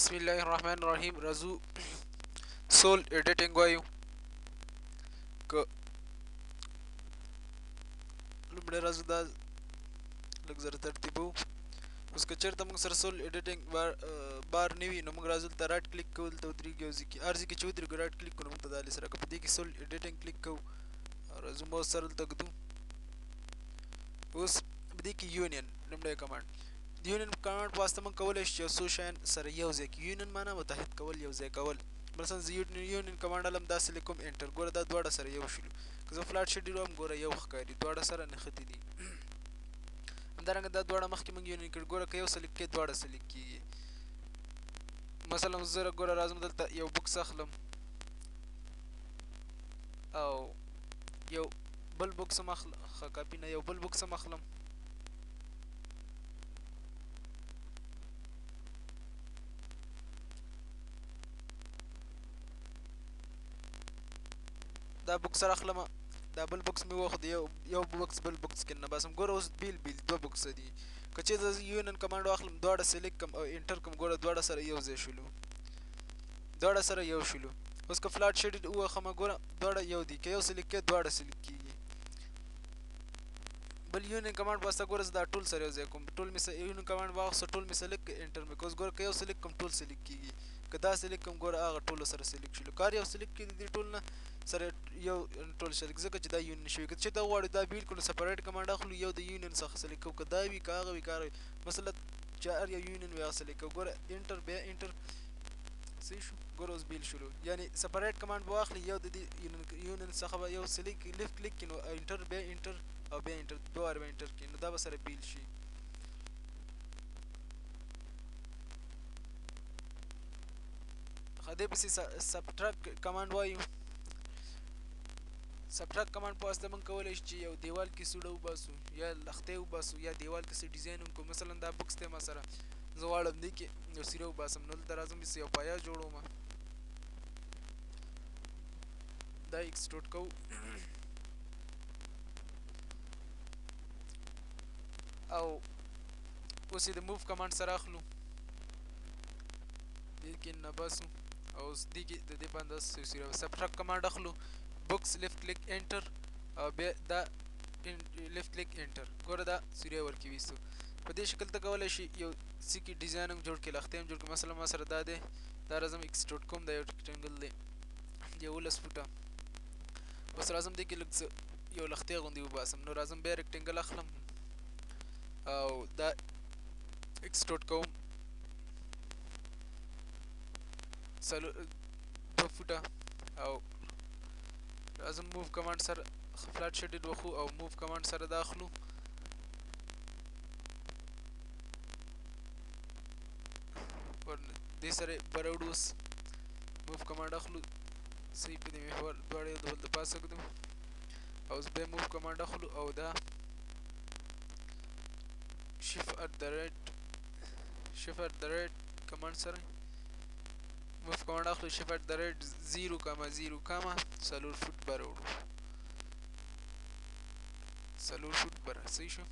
Bismillahirrahmanirrahim. Razu soul editing وایو که لومړی راځو دا لږ زره ترتیبو. اوس که چېرته موږ سره سول ایډیټینګ بار نه وي نو موږ راځو دلته راټ کلیک کوو، دلته ودرېږو یو ځای کې هر ځای کې چې ودرېږو راټ کلیک کوو نو موږ ته دا لیست راکوي. په دې کې سول ایډیټینګ کلیک کوو، راځو موس سره دلته ږدو. اوس په دې کې یونین لومړی کمانډ، د یونین کمانډ په واسطه موږ کولی شو چې یو څو شیان سره یو ځای کړو. یونین معنا متحد کول، یو ځای کول. مثلا زه یونین کمانډ حالم داسې لیکم انټر، ګوره دا دواړه سره یو شولو. که زه فلاټ شیډ وهم ګوره یو ښکاري، دواړه سره نښتي دي. همدارنګه دا دواړه مخکې موږ یونین کړي، ګوره که یو سلیک کړي دواړه سلیک کېږي. مثلا زه ګوره راځم دلته یو بکس اخلم او یو بل بکس هم اخلم، ښه کاپي نه، یو بل بکس هم اخلم. دا بکس سره اخلم، دا بل بکس مې واخد، یو بکس بل بکس کې نه باسم. ګوره اوس بیل بیل دوه بکسه دي. که چېرته زه یونین کمانډ واخلم دواړه سلیکټ کړم او انټر کړم، ګوره دواړه سره یو ځای شولو، دواړه سره یو شولو. اوس که فلاټ شیډ ووخم ګوره دواړه یو دي، که یو سلیکټ کړې دواړه سلیکټ کېږي. بل یونین کمانډ په واسطه ګوره زه دا ټول سره یو ځای کوم، ټول مې یونین کمانډ واخیسته ټول مې سلیکټ کړ انټر مې کړ. اوس ګوره که یو سلیکټ کړم ټول سلیکټ کېږي، که دا سلیکټ کړم ګوره هغه ټولو سره سلیکټ شولو. که هر یو سلیکټ کړي د دې ټول نه سره یو ټول شلیک، ځکه چې دا یونین شوي. که چې دا غواړو دا بیل کړو سپریټ کمانډ اخلو، یو د یونین څخه سلیکټ کوو، که دا وي که هغه وي که هغه وي، مثلا چې هر یو یونین وي هغه سلیکټ کوو. ګوره انټر بیا انټر صحیح شو، ګوره اوس بیل شولو. یعنې سپریټ کمانډ به واخلي، یو د دې یونین څخه به یو سلیکټ لیفټ کلیک کړي نو انټر بیا انټر او بیا انټر دوه واره به انټر کړي نو دا به سره بیل شي. دې پسې سبټراکټ کمانډ وایو. سبټراکټ کمانډ په واسطه موږ کولی شو چې یو دیوال کې سوډه وباسو یا لښتۍ وباسو یا دیوال کې څه ډیزاین وکړو. مثلا دا بکس دی ما سره، زه غواړم دې کې یو څیره وباسم، نو دلته راځم یو پایه جوړوم، دا ایکسټروډ کوو او اوس یې د موف کمانډ سره اخلو، دې کې نه باسو او اوس دې کې د دې باندې سبټراکټ کمانډ اخلو، بکس لیفټ کلیک انټر او بیا دا لیفټ کلیک انټر، ګوره دا سوریه ورکې ویستو. په دې شکل ته کولی شي یو څه کې ډیزاین هم جوړ کړي، لښتې هم جوړ کړي. مثلا ما سره دا دی، دا راځم ایکسټروډ کوم، دا یو ریکټنګل دی 11 فوټه. اوس راځم دې کې لږ څه یو لښتې غوندې وباسم، نو راځم بیا ریکټنګل اخلم او دا ایکسټروډ کوم 2 فوټه او راځم موف کمانډ سره فلاټ شیډډ وخو او موف کمانډ سره دا اخلو. دې سره براوډ اوس موف کمانډ اخلو، صحیح په دې محور دواړه یو د بل د پاسه ږدو او اوس بیا موف کمانډ اخلو او دا شفت ات د ریټ کمانډ سره موف کمانډ اخلو، شفت ات د ریټ 0,0 څلور فوټ براوړو، څلور فوټ بره، صحیح شو.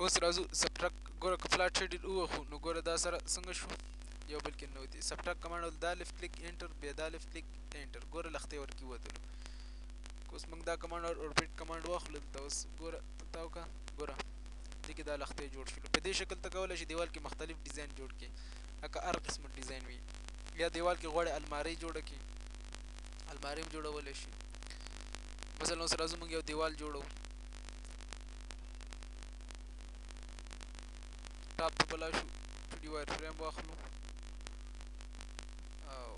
اوس راځو سبټراکټ، ګوره که فلاټ شیډ ووخو نو ګوره دا سره څنګه شو، یو بل کې ننوتي. سبټراکټ کمانډ دا لیفټ کلیک انټر بیا دا لیفټ کلیک انټر، ګوره لښتې ورکې ووتلو. اوس موږ دا کمانډ اوربیټ کمانډ واخلو دلته، اوس ګوره تا وکړه، ګوره دې کې دا لښتې جوړ شولو. په دې شکل ته کولی شي دیوال کې مختلف ډیزاین جوړ کړي، لکه هر قسم ډیزاین وي. یا دیوال کې غواړي المارۍ جوړه کړي، المارۍ هم جوړولی شي. مثلا اوس راځو موږ یو دیوال جوړو، ټاپ ته بلا شو، 2D وایر فریم واخلو او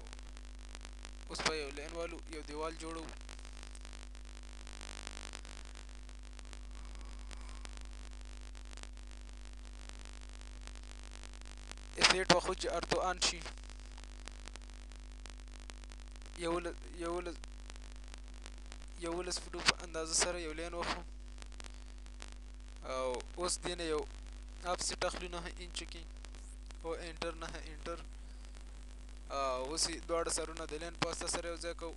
اوس په یو لین والو یو دیوال جوړو. F8 واخلو چې ارتو آن شي، یولس فوټو په اندازه سره یو لین واخلو او اوس دې نه یو افسیټ اخلو 9 انچو کې او انټر 9 انټر. اوس یې دواړه سرونه د لین په واسطه سره یو ځای کوو،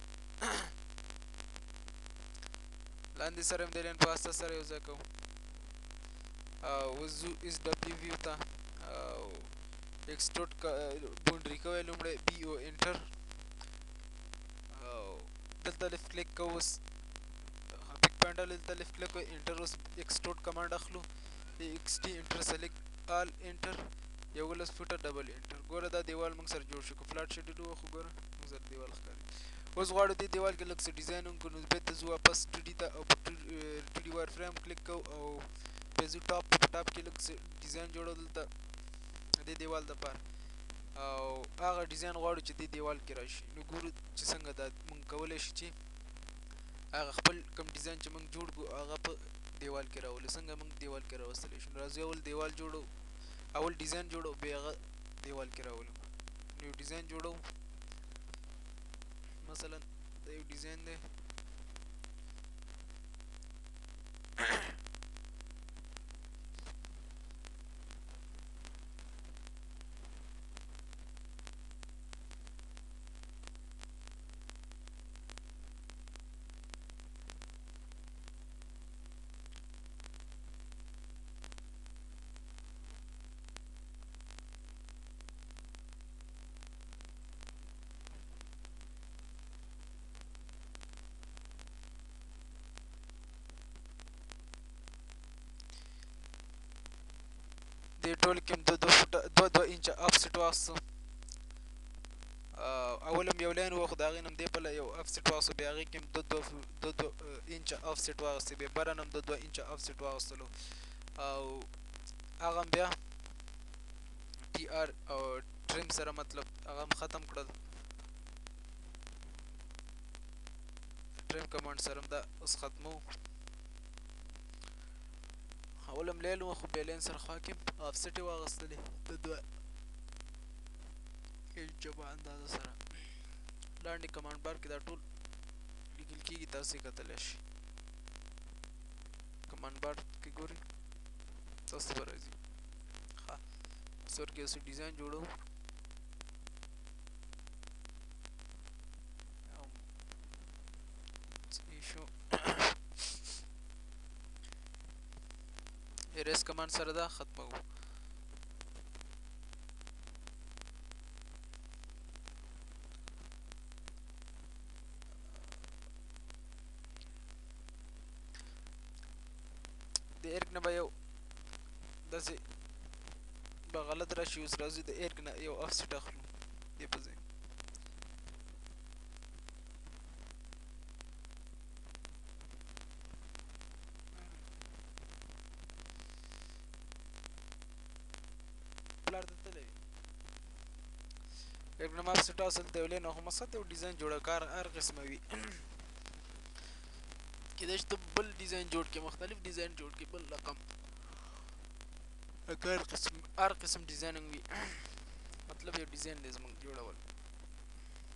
لاندې سره هم د لین په واسطه سره یو ځای کوو او اوس ځو اس ډبلیو ویو ته او اکسټروډ باونډري کوئ لومړی بي او انټر او دلته لیفت کلیک کوو اوس بګ پینډل دلته لیفت کلیک کوئ انټر اوس اکسټروډ کمانډ اخلو ایکس ټي انټر سلیکټ آل انټر 11 فوټه ډبل انټر ګوره دا دیوال موږ سره جوړ شو که فلاټ شیډول وخو ګوره موږ سره دیوال ښکاري اوس غواړو دې دیوال کې لږ څه ډیزاین وکړو نو بېرته ځو واپس 2D ته او په 2D وایر فریم کلیک کوو او بیا ځو ټاپ په ټاپ کې لږ څه ډیزاین جوړو دلته دې دیوال دپاره او هغه ډیزاین غواړو چې دې دیوال کې راشي نو ګورو چې څنګه دا موږ کولی شو چې هغه خپل کوم ډیزاین چې موږ جوړ کړو هغه په دیوال کې راولو څنګه موږ دیوال کې راوستلی شو نو راځو اول دیوال جوړو اول ډیزاین جوړو بیا هغه دیوال کې راولو نو یو ډیزاین جوړو مثلا دا یو ډیزاین دی دې ټول کې دوه انچه افسټ واخیستو اول هم یو لاین و خو د هغې نه هم دې پله یو افسټ واخیستو بیا هغې کې هم دوه انچه افسټ واخیستې بیا بره نه هم دوه انچه افسټ واخیستلو او هغه هم بیا ټي آر او ټریم سره مطلب هغه هم ختم کړل ټریم کمانډ سره هم دا اوس ختمو اول هم لیل و خو بیا لین سره خوا کې افسټ یې واخیستلې د دوه انچه په اندازه سره لاندې کمانډ بار کې دا ټول لیکل کېږي تاسو یې کتلی شئ کمانډ بار کې ګورئ تاسو ته به راځي ښه سور کې اوس ډیزاین جوړو شو اریز کمانډ سره دا ختموو د ارګ نه به یو داسې به غلط راشي اوس راځو د ارګ نه یو افسټ اخلو دې په ځای پلار ته تللی ارګ نه ما افسټ اصل ته ویلی نو خو مقصد یو ډیزاین جوړه کار هر قسمه وي کېدای شي ته بل ډیزاین جوړ کړې مختلف ډیزاین جوړ کړې بل رقم هر قسم ډیزاین وي مطلب یو ډیزاین دی زموږ جوړول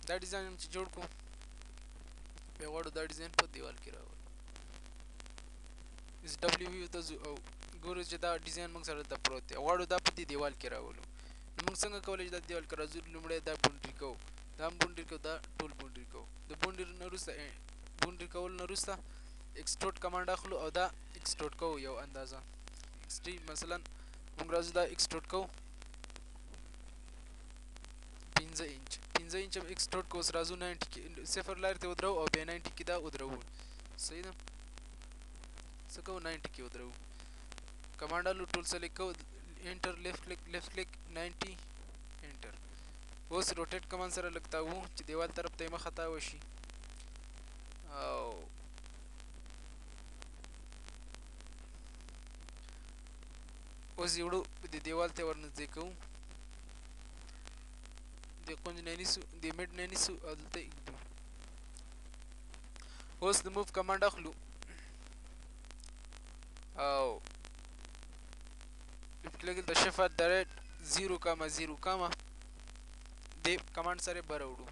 دا ډیزاین هم چې جوړ کړو بیا غواړو دا ډیزاین په دیوال کې راولو اس ډبلیو ویو ته ځو او ګورو چې دا ډیزاین موږ سره دلته پروت دی غواړو دا په دې دیوال کې راولو نو موږ څنګه کولی چې دا دیوال کې راځو لومړی دا باونډري کوو دا هم باونډري کوو دا ټول باونډري کوو د باونډري نه وروسته باونډري کولو نه وروسته اکسټروډ کمانډ اخلو او دا اکسټروډ کوو یو اندازه ایکسټي مثلا موږ راځو دا اکسټروډ کوو 15 انچ هم اکسټروډ کوو اوس راځو 90 کې صفر لارې ته ودرو او بیا 90 کې دا ودرو صحیح ده څه کوو 90 کې ودرو کمانډ الو ټول سلیکټ کوو انټر لیفت کلیک 90 انټر اوس روټیټ کمانډ سره لږ تاوو چې دیوال طرف ته یې مخه تاوه شي او اوس یې وړو د دیوال ته ورنږدې کوو د کونج نه نیسو د میډ نه نیسو او دلته ایږدو اوس د موف کمانډ اخلو او کلیک د شفت د ریټ 0,0 د کمانډ سره بره وړو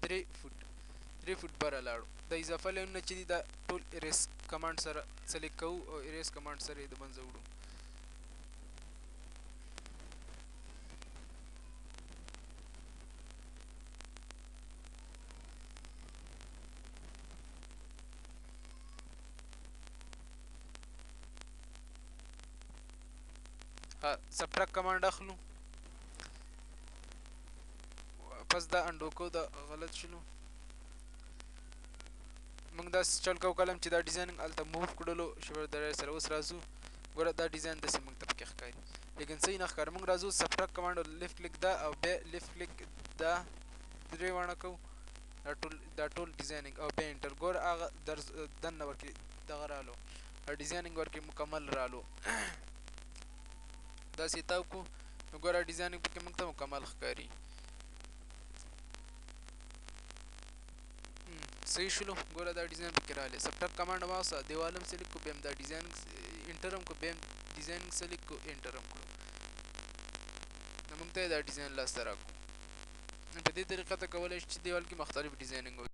3 فوټ بره لاړو د اضافه لاینونه چې دي دا ټول اریس کمانډ سره سلیکټ کوو او اریس کمانډ سره یې د منځه وړو سبټرک کمانډ اخلو پس دا انډو کو دا غلط شلو موږ داسې چل کوو کلم چې دا ډیزایننګ هلته موو کړلو شیور د سره اوس راځو ګوره دا ډیزاین داسې موږ ته پکې ښکاري لیکن صحیح نه ښکاري موږ راځو سبټرک کمانډ لیفټ کلیک دا او بیا لیفټ کلیک دا درې واړه کوو دا ټول ډیزایننګ او بیا انټر ګوره هغه دننه ورکې دغه رالو ډیزایننګ ورکې مکمل رالو داسې تاو کو نو ګوره ډیزایننګ پکې موږ ته مکمل ښکاري صحیح شلو ګوره دا ډیزاین پکې راغلی سبټرک کمانډ واوسه دیوال هم سلیکټ کړو بیا هم دا ډیزایننګ انټر هم کړو بیا هم ډیزایننګ سلیکټ کړو انټر هم کړو نو موږ ته دا ډیزاین لاسته راکړو په دې طریقه ته کولی شو چې دیوال کې مختلف ډیزایننګ